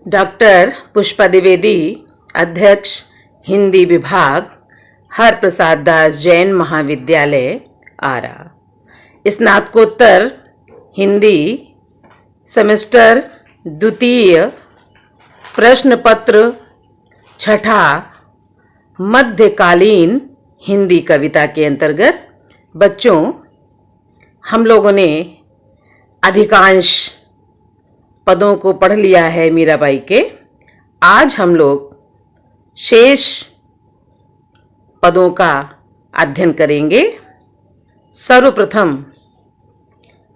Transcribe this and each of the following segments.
Doctor Pushpa Dwivedi, अध्यक्ष हिंदी विभाग, हरप्रसाद दास जैन महाविद्यालय, आरा। स्नातकोत्तर हिंदी सेमेस्टर द्वितीय, प्रश्न पत्र छठा, मध्यकालीन हिंदी कविता के अंतर्गत बच्चों, हम लोगों ने अधिकांश पदों को पढ़ लिया है मीराबाई के। आज हम लोग शेष पदों का अध्ययन करेंगे। सर्वप्रथम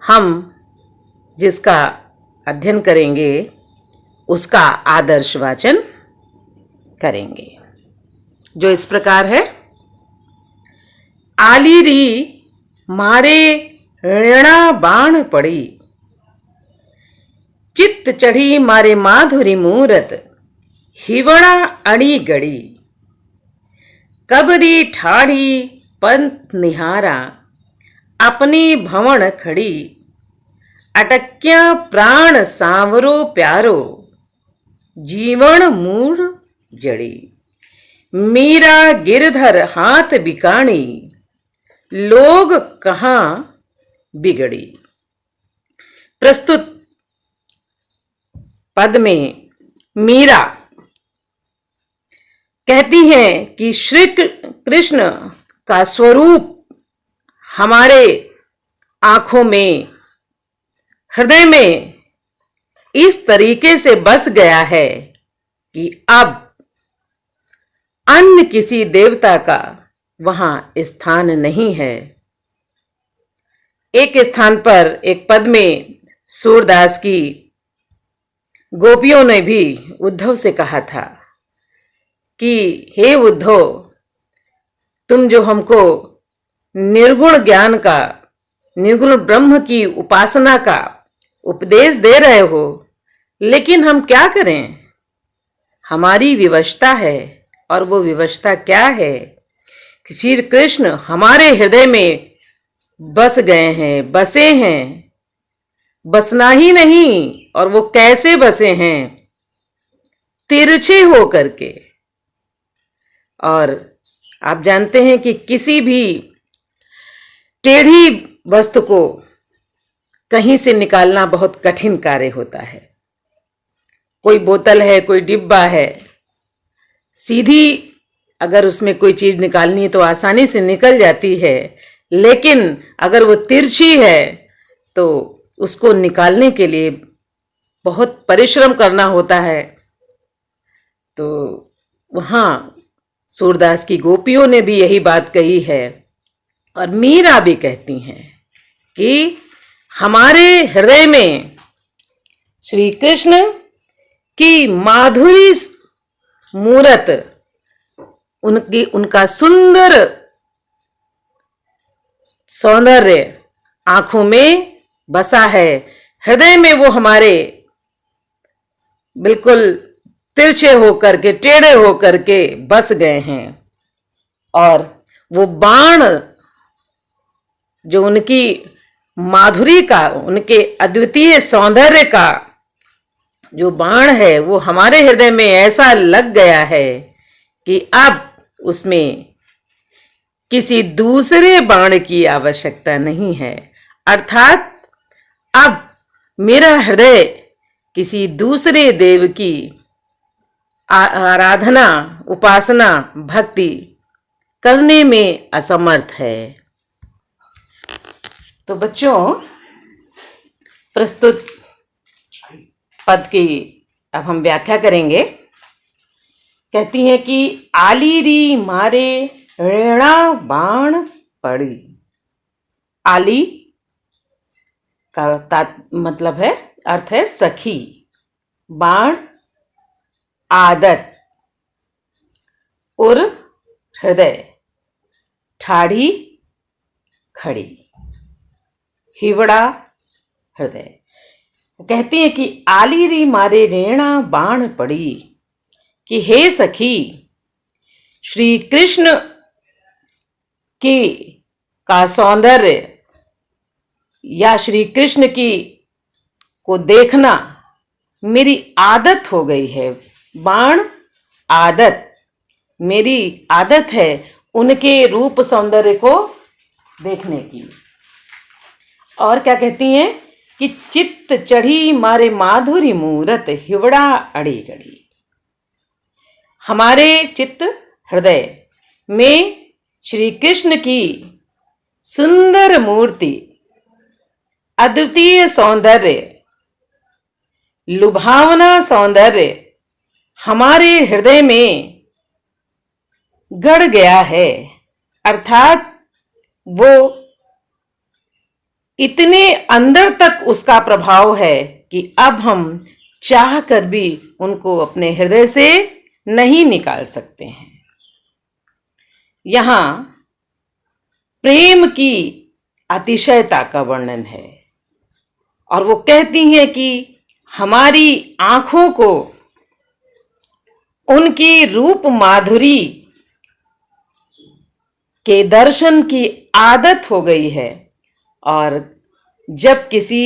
हम जिसका अध्ययन करेंगे उसका आदर्श वाचन करेंगे, जो इस प्रकार है। आली री मारे ऋणा बाण पड़ी, चित्त चढ़ी मारे माधुरी मूरत, हिवड़ा अड़ी गड़ी, कबरी ठाड़ी पंथ निहारा, अपनी भवन खड़ी, अटक्या प्राण सांवरो प्यारो, जीवन मूर जड़ी, मीरा गिरधर हाथ बिकाणी, लोग कहाँ बिगड़ी। प्रस्तुत पद में मीरा कहती हैं कि श्री कृष्ण का स्वरूप हमारे आंखों में, हृदय में इस तरीके से बस गया है कि अब अन्य किसी देवता का वहां स्थान नहीं है। एक स्थान पर एक पद में सूरदास की गोपियों ने भी उद्धव से कहा था कि हे उद्धव, तुम जो हमको निर्गुण ज्ञान का, निर्गुण ब्रह्म की उपासना का उपदेश दे रहे हो, लेकिन हम क्या करें? हमारी विवशता है। और वो विवशता क्या है कि श्री कृष्ण हमारे हृदय में बस गए हैं, बसे हैं। बसना ही नहीं, और वो कैसे बसे हैं? तिरछे हो करके। और आप जानते हैं कि किसी भी टेढ़ी वस्तु को कहीं से निकालना बहुत कठिन कार्य होता है। कोई बोतल है, कोई डिब्बा है, सीधी अगर उसमें कोई चीज निकालनी है तो आसानी से निकल जाती है, लेकिन अगर वो तिरछी है तो उसको निकालने के लिए बहुत परिश्रम करना होता है। तो वहां सूरदास की गोपियों ने भी यही बात कही है, और मीरा भी कहती हैं कि हमारे हृदय में श्री कृष्ण की माधुरी मूरत, उनका सुंदर सौंदर्य आंखों में बसा है। हृदय में वो हमारे बिल्कुल तिरछे होकर के, टेढ़े होकर के बस गए हैं। और वो बाण जो उनकी माधुरी का, उनके अद्वितीय सौंदर्य का जो बाण है, वो हमारे हृदय में ऐसा लग गया है कि अब उसमें किसी दूसरे बाण की आवश्यकता नहीं है। अर्थात अब मेरा हृदय किसी दूसरे देव की आराधना, उपासना, भक्ति करने में असमर्थ है। तो बच्चों, प्रस्तुत पद की अब हम व्याख्या करेंगे। कहती हैं कि आली री मारे ऋणा बाण पड़ी। आली का मतलब है, अर्थ है सखी, बाण आदत, और हृदय ठाड़ी खड़ी, हिवड़ा हृदय। कहती है कि आली री मारे ऋणा बाण पड़ी, कि हे सखी, श्री कृष्ण की का सौंदर्य या श्री कृष्ण की को देखना मेरी आदत हो गई है। बाण आदत, मेरी आदत है उनके रूप सौंदर्य को देखने की। और क्या कहती हैं कि चित्त चढ़ी मारे माधुरी मूरत हिवड़ा अड़ी गड़ी। हमारे चित्त हृदय में श्री कृष्ण की सुंदर मूर्ति, अद्वितीय सौंदर्य, लुभावना सौंदर्य हमारे हृदय में गड़ गया है। अर्थात वो इतने अंदर तक उसका प्रभाव है कि अब हम चाह कर भी उनको अपने हृदय से नहीं निकाल सकते हैं। यहां प्रेम की अतिशयता का वर्णन है और वो कहती हैं कि हमारी आंखों को उनकी रूप माधुरी के दर्शन की आदत हो गई है। और जब किसी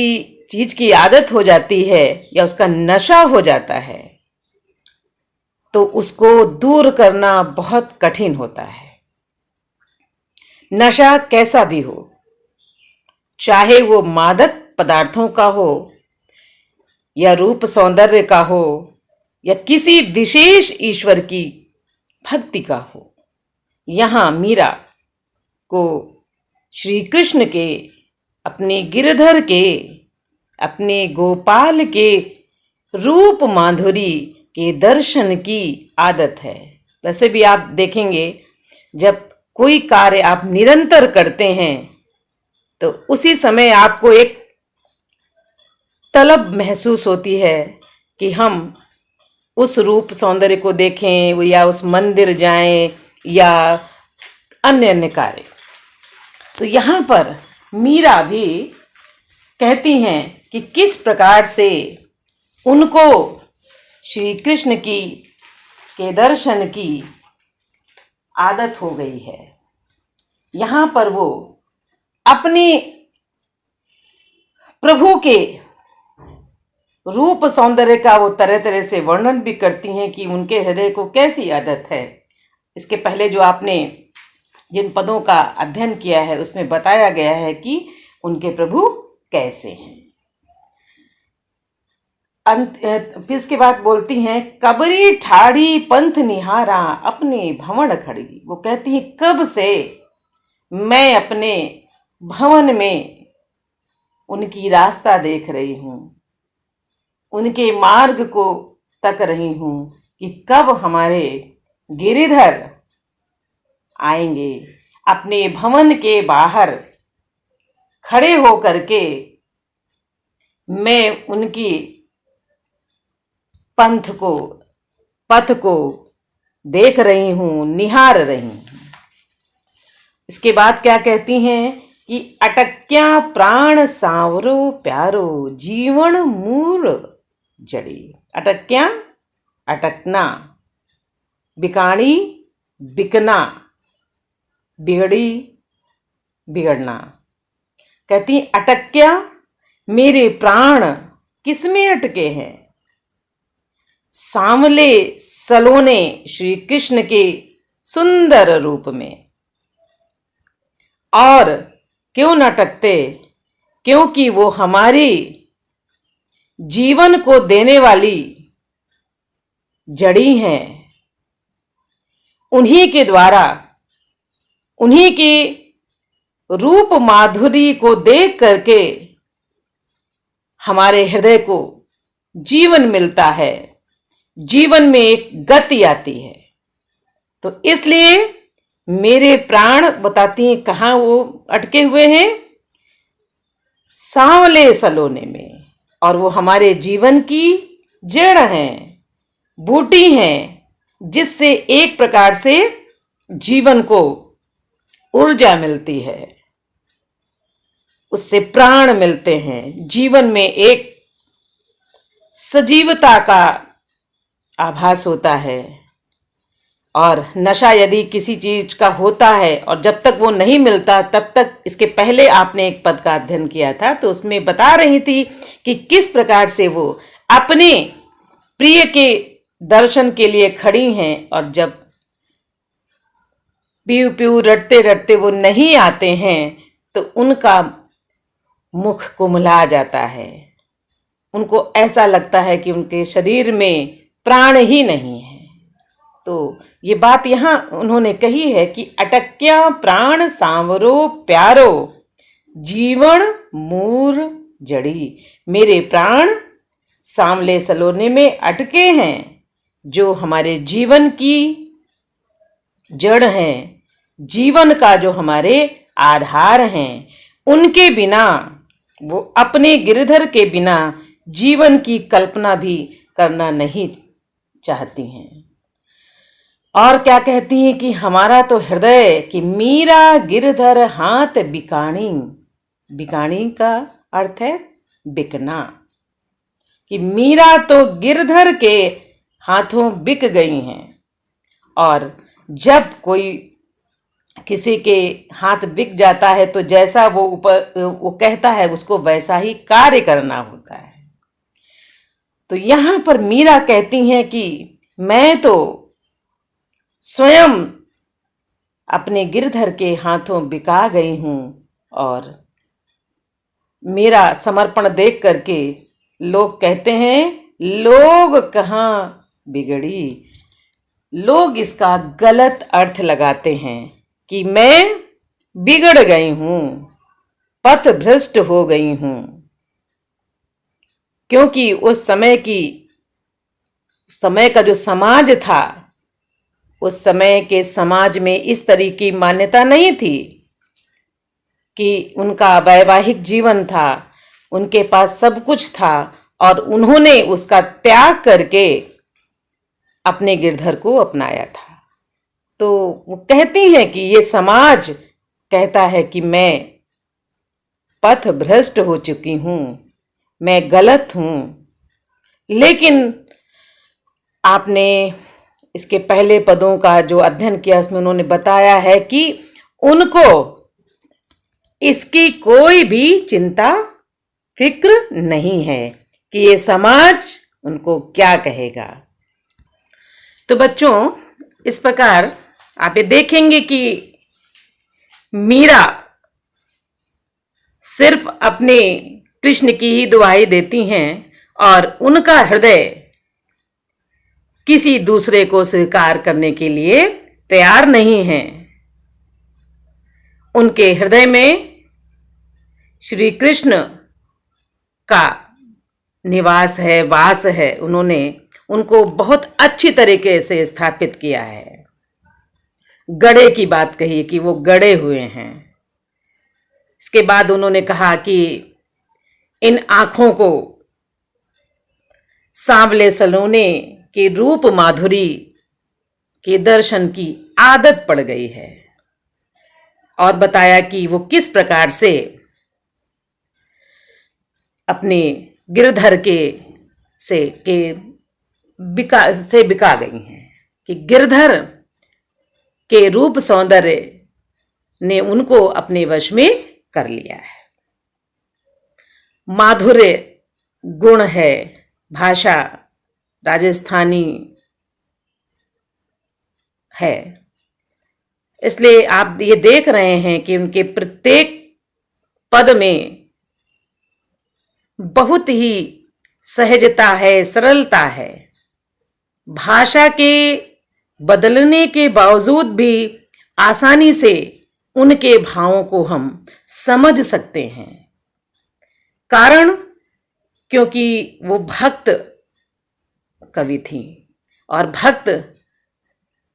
चीज की आदत हो जाती है या उसका नशा हो जाता है तो उसको दूर करना बहुत कठिन होता है। नशा कैसा भी हो, चाहे वो मादक पदार्थों का हो या रूप सौंदर्य का हो या किसी विशेष ईश्वर की भक्ति का हो, यहां मीरा को श्री कृष्ण के, अपने गिरधर के, अपने गोपाल के रूप माधुरी के दर्शन की आदत है। वैसे भी आप देखेंगे जब कोई कार्य आप निरंतर करते हैं तो उसी समय आपको एक तलब महसूस होती है कि हम उस रूप सौंदर्य को देखें या उस मंदिर जाएं या अन्य अन्य कार्य। तो यहाँ पर मीरा भी कहती हैं कि किस प्रकार से उनको श्री कृष्ण की के दर्शन की आदत हो गई है। यहाँ पर वो अपने प्रभु के रूप सौंदर्य का वो तरह तरह से वर्णन भी करती हैं कि उनके हृदय को कैसी आदत है। इसके पहले जो आपने जिन पदों का अध्ययन किया है उसमें बताया गया है कि उनके प्रभु कैसे हैं। फिर इसके बाद बोलती हैं, कबरी ठाड़ी पंथ निहारा अपने भवन खड़ी। वो कहती हैं कब से मैं अपने भवन में उनकी रास्ता देख रही हूं, उनके मार्ग को तक रही हूं कि कब हमारे गिरिधर आएंगे। अपने भवन के बाहर खड़े होकर के मैं उनकी पथ को देख रही हूं, निहार रही हूं। इसके बाद क्या कहती हैं कि अटक्या प्राण सांवरो प्यारो जीवन मूल जड़ी। अटक्या अटकना, बिकाणी बिकना, बिगड़ी बिगड़ना। कहती अटक्या मेरे प्राण किसमें अटके हैं? सांवले सलोने श्री कृष्ण के सुंदर रूप में। और क्यों न अटकते? क्योंकि वो हमारी जीवन को देने वाली जड़ी हैं। उन्हीं के द्वारा, उन्हीं के रूप माधुरी को देख करके हमारे हृदय को जीवन मिलता है, जीवन में एक गति आती है। तो इसलिए मेरे प्राण, बताती हैं कहाँ वो अटके हुए हैं? सांवले सलोने में। और वो हमारे जीवन की जड़ हैं, बूटी हैं, जिससे एक प्रकार से जीवन को ऊर्जा मिलती है, उससे प्राण मिलते हैं, जीवन में एक सजीवता का आभास होता है। और नशा यदि किसी चीज का होता है और जब तक वो नहीं मिलता तब तक, इसके पहले आपने एक पद का अध्ययन किया था तो उसमें बता रही थी कि किस प्रकार से वो अपने प्रिय के दर्शन के लिए खड़ी हैं, और जब पीऊ पीऊ रटते रटते वो नहीं आते हैं तो उनका मुख कुम्हला जाता है। उनको ऐसा लगता है कि उनके शरीर में प्राण ही नहीं है। तो ये बात यहाँ उन्होंने कही है कि अटक्या प्राण सांवरो प्यारो, जीवन मूर जड़ी। मेरे प्राण सांवले सलोने में अटके हैं, जो हमारे जीवन की जड़ हैं, जीवन का जो हमारे आधार हैं। उनके बिना, वो अपने गिरधर के बिना जीवन की कल्पना भी करना नहीं चाहती हैं। और क्या कहती हैं कि हमारा तो हृदय कि मीरा गिरधर हाथ बिकाणी। बिकाणी का अर्थ है बिकना, कि मीरा तो गिरधर के हाथों बिक गई हैं। और जब कोई किसी के हाथ बिक जाता है तो जैसा वो कहता है उसको वैसा ही कार्य करना होता है। तो यहाँ पर मीरा कहती हैं कि मैं तो स्वयं अपने गिरधर के हाथों बिका गई हूँ, और मेरा समर्पण देख करके लोग कहते हैं लोग कहाँ बिगड़ी। लोग इसका गलत अर्थ लगाते हैं कि मैं बिगड़ गई हूँ, पथ भ्रष्ट हो गई हूँ, क्योंकि उस समय का जो समाज था, उस समय के समाज में इस तरह की मान्यता नहीं थी कि उनका वैवाहिक जीवन था, उनके पास सब कुछ था, और उन्होंने उसका त्याग करके अपने गिरधर को अपनाया था। तो वो कहती हैं कि ये समाज कहता है कि मैं पथ भ्रष्ट हो चुकी हूँ, मैं गलत हूँ। लेकिन आपने इसके पहले पदों का जो अध्ययन किया उसमें उन्होंने बताया है कि उनको इसकी कोई भी चिंता फिक्र नहीं है कि ये समाज उनको क्या कहेगा। तो बच्चों, इस प्रकार आप ये देखेंगे कि मीरा सिर्फ अपने कृष्ण की ही दुहाई देती हैं, और उनका हृदय किसी दूसरे को स्वीकार करने के लिए तैयार नहीं है। उनके हृदय में श्री कृष्ण का निवास है, वास है। उन्होंने उनको बहुत अच्छी तरीके से स्थापित किया है। गड़े की बात कही कि वो गड़े हुए हैं। इसके बाद उन्होंने कहा कि इन आंखों को सांवले सलोने के रूप माधुरी के दर्शन की आदत पड़ गई है, और बताया कि वो किस प्रकार से अपने गिरधर से बिका गई हैं, कि गिरधर के रूप सौंदर्य ने उनको अपने वश में कर लिया है। माधुर्य गुण है, भाषा राजस्थानी है, इसलिए आप ये देख रहे हैं कि उनके प्रत्येक पद में बहुत ही सहजता है, सरलता है। भाषा के बदलने के बावजूद भी आसानी से उनके भावों को हम समझ सकते हैं। कारण क्योंकि वो भक्त कवि थी, और भक्त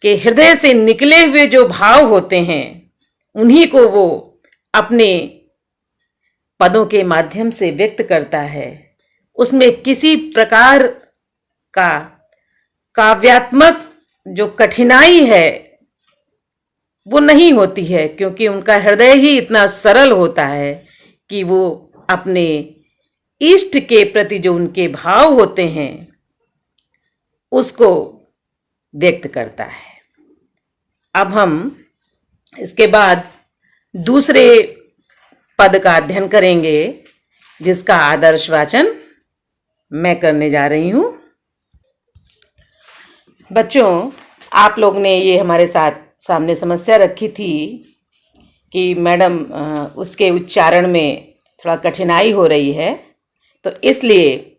के हृदय से निकले हुए जो भाव होते हैं उन्हीं को वो अपने पदों के माध्यम से व्यक्त करता है। उसमें किसी प्रकार का काव्यात्मक जो कठिनाई है वो नहीं होती है, क्योंकि उनका हृदय ही इतना सरल होता है कि वो अपने इष्ट के प्रति जो उनके भाव होते हैं उसको व्यक्त करता है। अब हम इसके बाद दूसरे पद का अध्ययन करेंगे, जिसका आदर्श वाचन मैं करने जा रही हूँ। बच्चों, आप लोग ने ये हमारे साथ सामने समस्या रखी थी कि मैडम उसके उच्चारण में थोड़ा कठिनाई हो रही है, तो इसलिए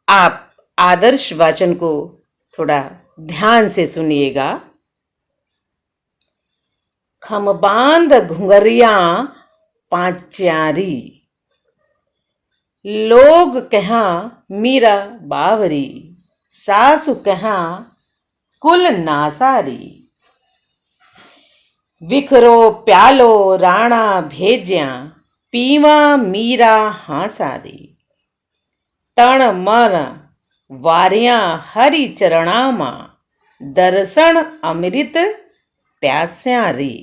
आप आदर्श वाचन को थोड़ा ध्यान से सुनिएगा। खमबांध घुंघरियां पांचारी, लोग कहाँ मीरा बावरी, सासु कहाँ कुल नासारी। विखरो प्यालो राणा भेज्या, पीवा मीरा हासारी। तण मन वारियां हरि चरणामा, दर्शन अमृत प्यास्या री।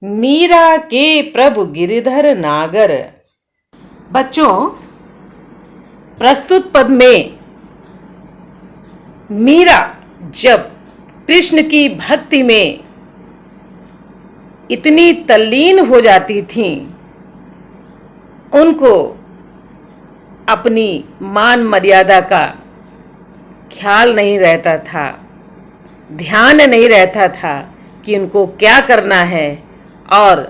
मीरा के प्रभु गिरिधर नागर। बच्चों, प्रस्तुत पद में मीरा जब कृष्ण की भक्ति में इतनी तल्लीन हो जाती थीं, उनको अपनी मान मर्यादा का ख्याल नहीं रहता था, ध्यान नहीं रहता था कि उनको क्या करना है, और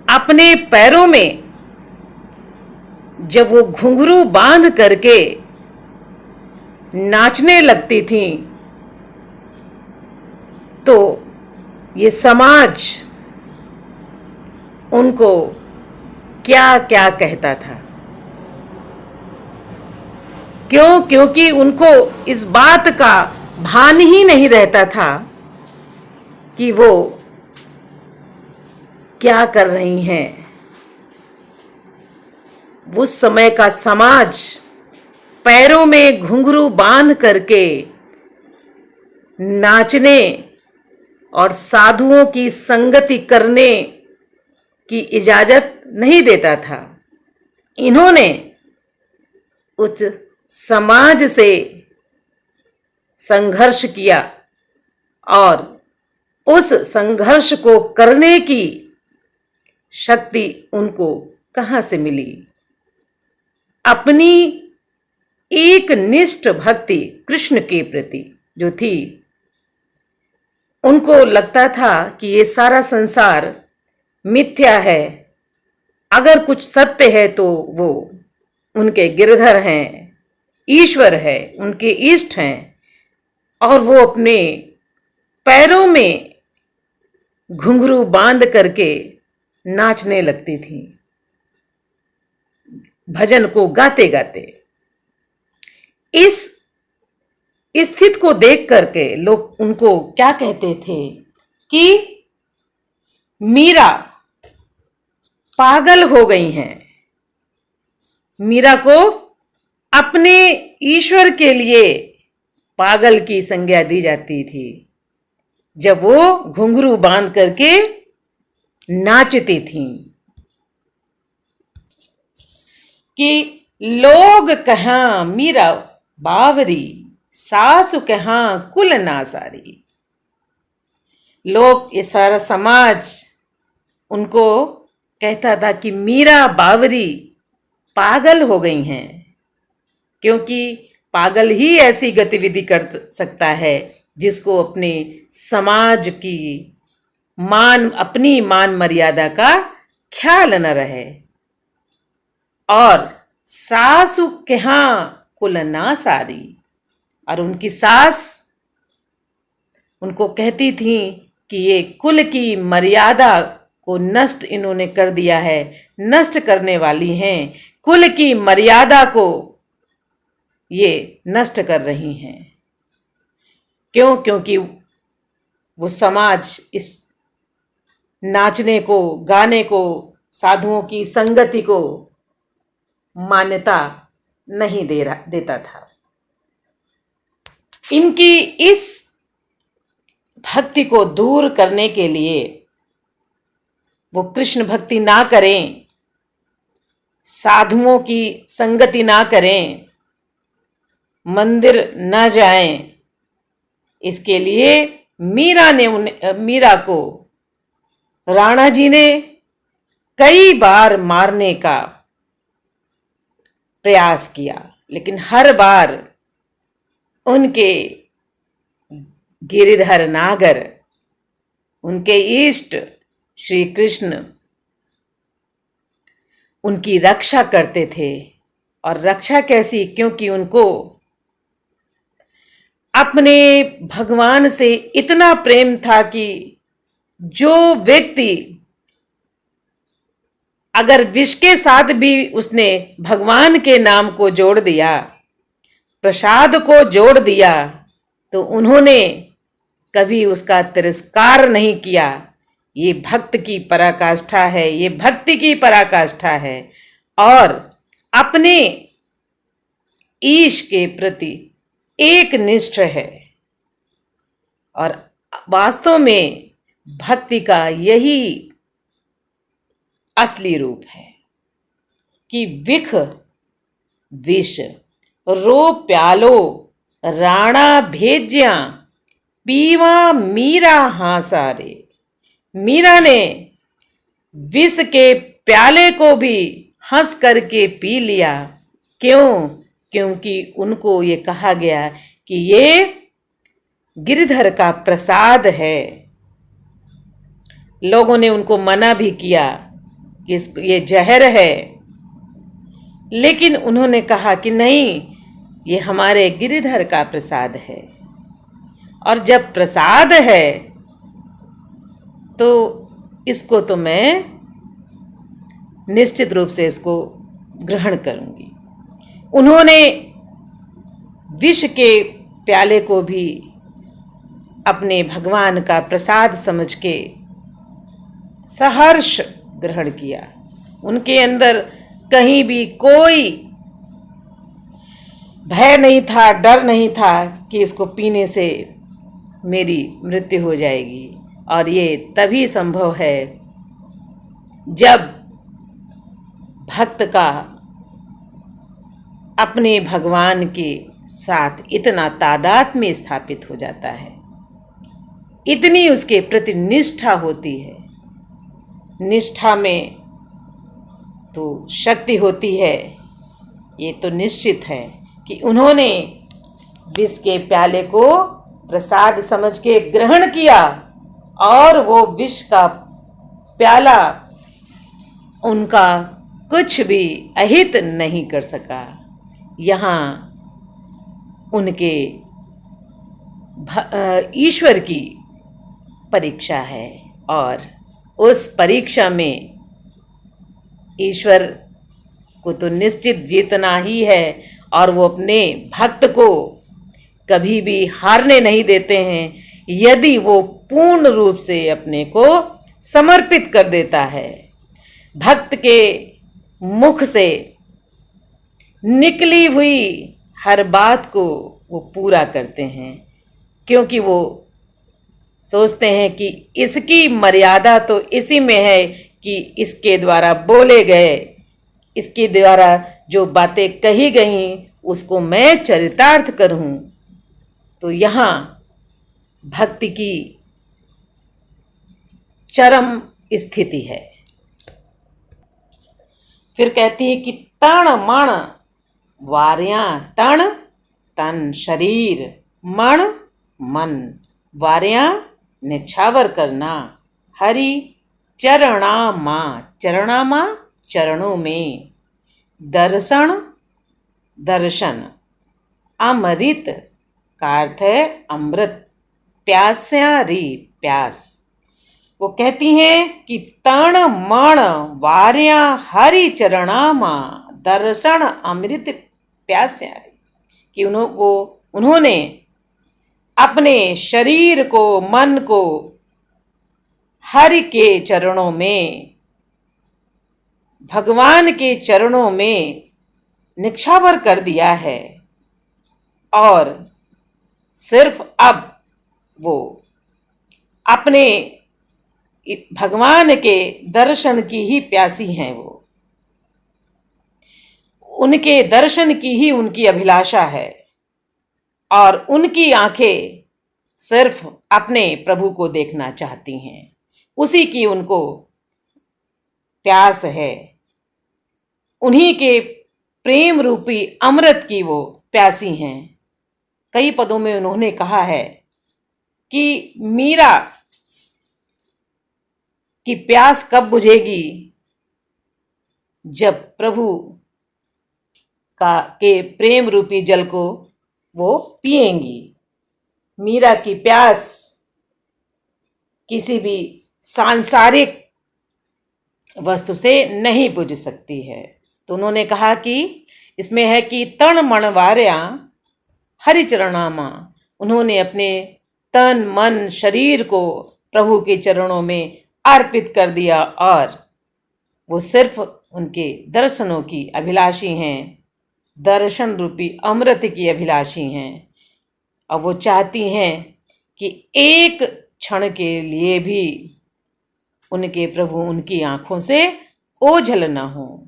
अपने पैरों में जब वो घुंघरू बांध करके नाचने लगती थीं, तो ये समाज उनको क्या क्या कहता था। क्यों? क्योंकि उनको इस बात का भान ही नहीं रहता था कि वो क्या कर रही हैं। उस समय का समाज पैरों में घुंघरू बांध करके नाचने और साधुओं की संगति करने की इजाजत नहीं देता था। इन्होंने उस समाज से संघर्ष किया और उस संघर्ष को करने की शक्ति उनको कहां से मिली। अपनी एक निष्ठ भक्ति कृष्ण के प्रति जो थी, उनको लगता था कि ये सारा संसार मिथ्या है, अगर कुछ सत्य है तो वो उनके गिरधर हैं, ईश्वर है, उनके इष्ट हैं, और वो अपने पैरों में घुंघरू बांध करके नाचने लगती थी, भजन को गाते गाते। इस स्थिति को देख करके लोग उनको क्या कहते थे कि मीरा पागल हो गई हैं। मीरा को अपने ईश्वर के लिए पागल की संज्ञा दी जाती थी जब वो घुंघरू बांध करके नाचती थीं। कि लोग कहाँ मीरा बावरी, सासु कहाँ कुल नासारी। लोग, ये सारा समाज उनको कहता था कि मीरा बावरी पागल हो गई हैं, क्योंकि पागल ही ऐसी गतिविधि कर सकता है जिसको अपने समाज की अपनी मान मर्यादा का ख्याल न रहे। और सासु कहाँ कुल नासारी, और उनकी सास उनको कहती थी कि ये कुल की मर्यादा को नष्ट इन्होंने कर दिया है, नष्ट करने वाली हैं, कुल की मर्यादा को ये नष्ट कर रही हैं। क्यों? क्योंकि वो समाज इस नाचने को, गाने को, साधुओं की संगति को मान्यता नहीं देता था। इनकी इस भक्ति को दूर करने के लिए वो कृष्ण भक्ति ना करें, साधुओं की संगति ना करें, मंदिर ना जाएं, इसके लिए मीरा को राणा जी ने कई बार मारने का प्रयास किया। लेकिन हर बार उनके गिरिधर नागर, उनके इष्ट श्री कृष्ण उनकी रक्षा करते थे। और रक्षा कैसी? क्योंकि उनको अपने भगवान से इतना प्रेम था कि जो व्यक्ति अगर विष के साथ भी उसने भगवान के नाम को जोड़ दिया, प्रसाद को जोड़ दिया, तो उन्होंने कभी उसका तिरस्कार नहीं किया। ये भक्त की पराकाष्ठा है, ये भक्ति की पराकाष्ठा है। और अपने ईश के प्रति एक निष्ठ है। और वास्तव में भक्ति का यही असली रूप है कि विख विष रो प्यालो राणा भेज्या पीवा मीरा हासारे। मीरा ने विष के प्याले को भी हंस करके पी लिया। क्यों? क्योंकि उनको ये कहा गया कि ये गिरधर का प्रसाद है। लोगों ने उनको मना भी किया कि ये जहर है, लेकिन उन्होंने कहा कि नहीं, ये हमारे गिरिधर का प्रसाद है। और जब प्रसाद है तो इसको तो मैं निश्चित रूप से इसको ग्रहण करूंगी। उन्होंने विष के प्याले को भी अपने भगवान का प्रसाद समझ के सहर्ष ग्रहण किया। उनके अंदर कहीं भी कोई भय नहीं था, डर नहीं था कि इसको पीने से मेरी मृत्यु हो जाएगी। और ये तभी संभव है जब भक्त का अपने भगवान के साथ इतना तादात्म्य स्थापित हो जाता है, इतनी उसके प्रति निष्ठा होती है। निष्ठा में तो शक्ति होती है। ये तो निश्चित है कि उन्होंने विष के प्याले को प्रसाद समझ के ग्रहण किया और वो विष का प्याला उनका कुछ भी अहित नहीं कर सका। यहाँ उनके ईश्वर की परीक्षा है और उस परीक्षा में ईश्वर को तो निश्चित जीतना ही है। और वो अपने भक्त को कभी भी हारने नहीं देते हैं यदि वो पूर्ण रूप से अपने को समर्पित कर देता है। भक्त के मुख से निकली हुई हर बात को वो पूरा करते हैं, क्योंकि वो सोचते हैं कि इसकी मर्यादा तो इसी में है कि इसके द्वारा बोले गए, इसके द्वारा जो बातें कही गई उसको मैं चरितार्थ करूं। तो यहाँ भक्ति की चरम स्थिति है। फिर कहती है कि तण मण वार्या, तण तन शरीर, मण मन, वार्या निछावर करना, हरि चरणामा, चरणामा चरणों में, दर्शन दर्शन, अमृत का अर्थ है अमृत, प्यास्या री प्यास। वो कहती हैं कि तण मण वार्या हरि चरणामा दर्शन अमृत प्यास्या री, कि उन्होंने अपने शरीर को, मन को हरि के चरणों में, भगवान के चरणों में निछावर कर दिया है। और सिर्फ अब वो अपने भगवान के दर्शन की ही प्यासी हैं। वो उनके दर्शन की ही उनकी अभिलाषा है और उनकी आंखें सिर्फ अपने प्रभु को देखना चाहती हैं, उसी की उनको प्यास है। उन्हीं के प्रेम रूपी अमृत की वो प्यासी हैं। कई पदों में उन्होंने कहा है कि मीरा की प्यास कब बुझेगी, जब प्रभु के प्रेम रूपी जल को वो पिएंगी। मीरा की प्यास किसी भी सांसारिक वस्तु से नहीं बुझ सकती है। तो उन्होंने कहा कि इसमें है कि तन मन वार्या हरि चरणामा, उन्होंने अपने तन मन शरीर को प्रभु के चरणों में अर्पित कर दिया और वो सिर्फ उनके दर्शनों की अभिलाषी हैं, दर्शन रूपी अमृत की अभिलाषी हैं। और वो चाहती हैं कि एक क्षण के लिए भी उनके प्रभु उनकी आंखों से ओझल न हो।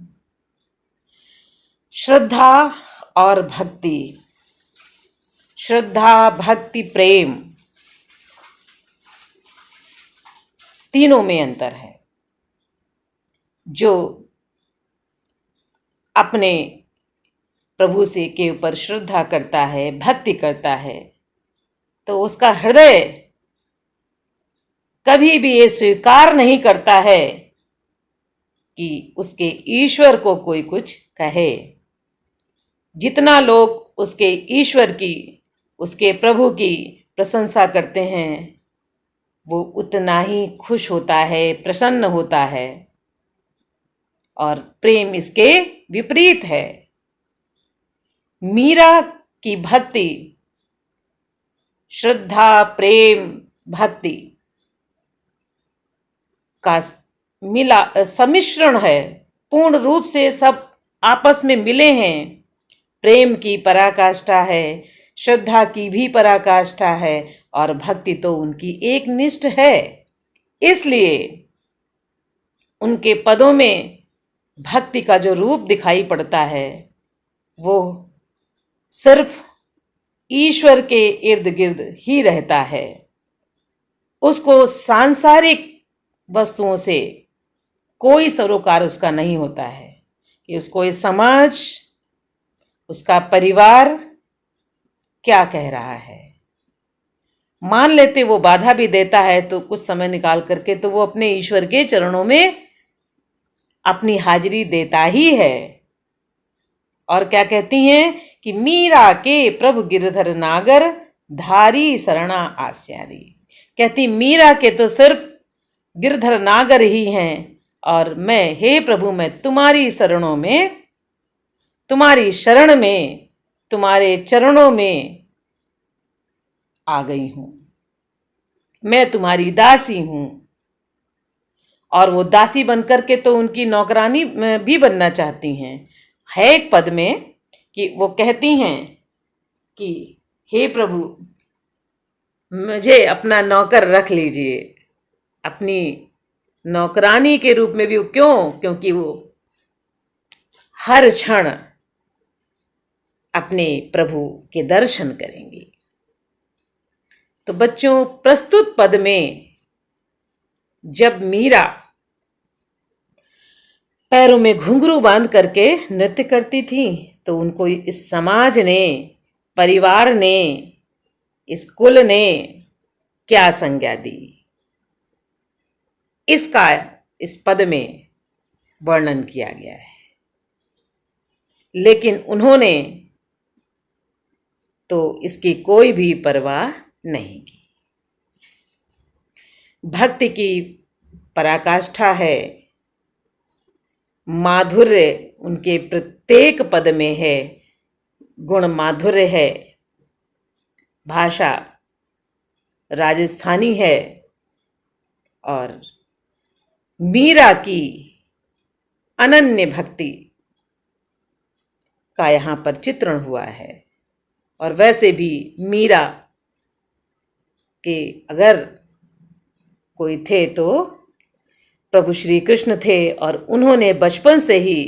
श्रद्धा और भक्ति, श्रद्धा भक्ति प्रेम, तीनों में अंतर है। जो अपने प्रभु से के ऊपर श्रद्धा करता है, भक्ति करता है, तो उसका हृदय कभी भी ये स्वीकार नहीं करता है कि उसके ईश्वर को कोई कुछ कहे। जितना लोग उसके ईश्वर की, उसके प्रभु की प्रशंसा करते हैं, वो उतना ही खुश होता है, प्रसन्न होता है। और प्रेम इसके विपरीत है। मीरा की भक्ति, श्रद्धा प्रेम भक्ति का मिला सम्मिश्रण है, पूर्ण रूप से सब आपस में मिले हैं। प्रेम की पराकाष्ठा है, श्रद्धा की भी पराकाष्ठा है और भक्ति तो उनकी एक निष्ठ है। इसलिए उनके पदों में भक्ति का जो रूप दिखाई पड़ता है वो सिर्फ ईश्वर के इर्द गिर्द ही रहता है। उसको सांसारिक वस्तुओं से कोई सरोकार उसका नहीं होता है कि उसको ये समाज, उसका परिवार क्या कह रहा है। मान लेते वो बाधा भी देता है तो कुछ समय निकाल करके तो वो अपने ईश्वर के चरणों में अपनी हाजिरी देता ही है। और क्या कहती हैं कि मीरा के प्रभु गिरधर नागर धारी शरणा आस्यारी। कहती मीरा के तो सिर्फ गिरधर नागर ही हैं और मैं, हे प्रभु, मैं तुम्हारी शरणों में, तुम्हारी शरण में, तुम्हारे चरणों में आ गई हूं। मैं तुम्हारी दासी हूं। और वो दासी बनकर के तो उनकी नौकरानी भी बनना चाहती हैं। है एक पद में कि वो कहती हैं कि हे प्रभु, मुझे अपना नौकर रख लीजिए। अपनी नौकरानी के रूप में भी। क्यों? क्योंकि वो हर क्षण अपने प्रभु के दर्शन करेंगी। तो बच्चों, प्रस्तुत पद में जब मीरा पैरों में घुंघरू बांध करके नृत्य करती थी तो उनको इस समाज ने, परिवार ने, इस कुल ने क्या संज्ञा दी, इसका इस पद में वर्णन किया गया है। लेकिन उन्होंने तो इसकी कोई भी परवाह नहीं की। भक्ति की पराकाष्ठा है, माधुर्य उनके प्रत्येक पद में है, गुण माधुर्य है, भाषा राजस्थानी है। और मीरा की अनन्य भक्ति का यहाँ पर चित्रण हुआ है। और वैसे भी मीरा के अगर कोई थे तो प्रभु श्री कृष्ण थे और उन्होंने बचपन से ही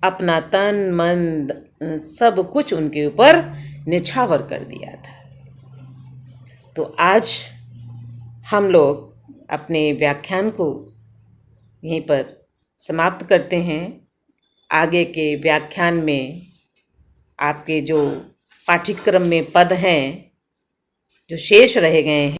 अपना तन मन सब कुछ उनके ऊपर निछावर कर दिया था। तो आज हम लोग अपने व्याख्यान को यहीं पर समाप्त करते हैं। आगे के व्याख्यान में आपके जो पाठ्यक्रम में पद हैं जो शेष रह गए हैं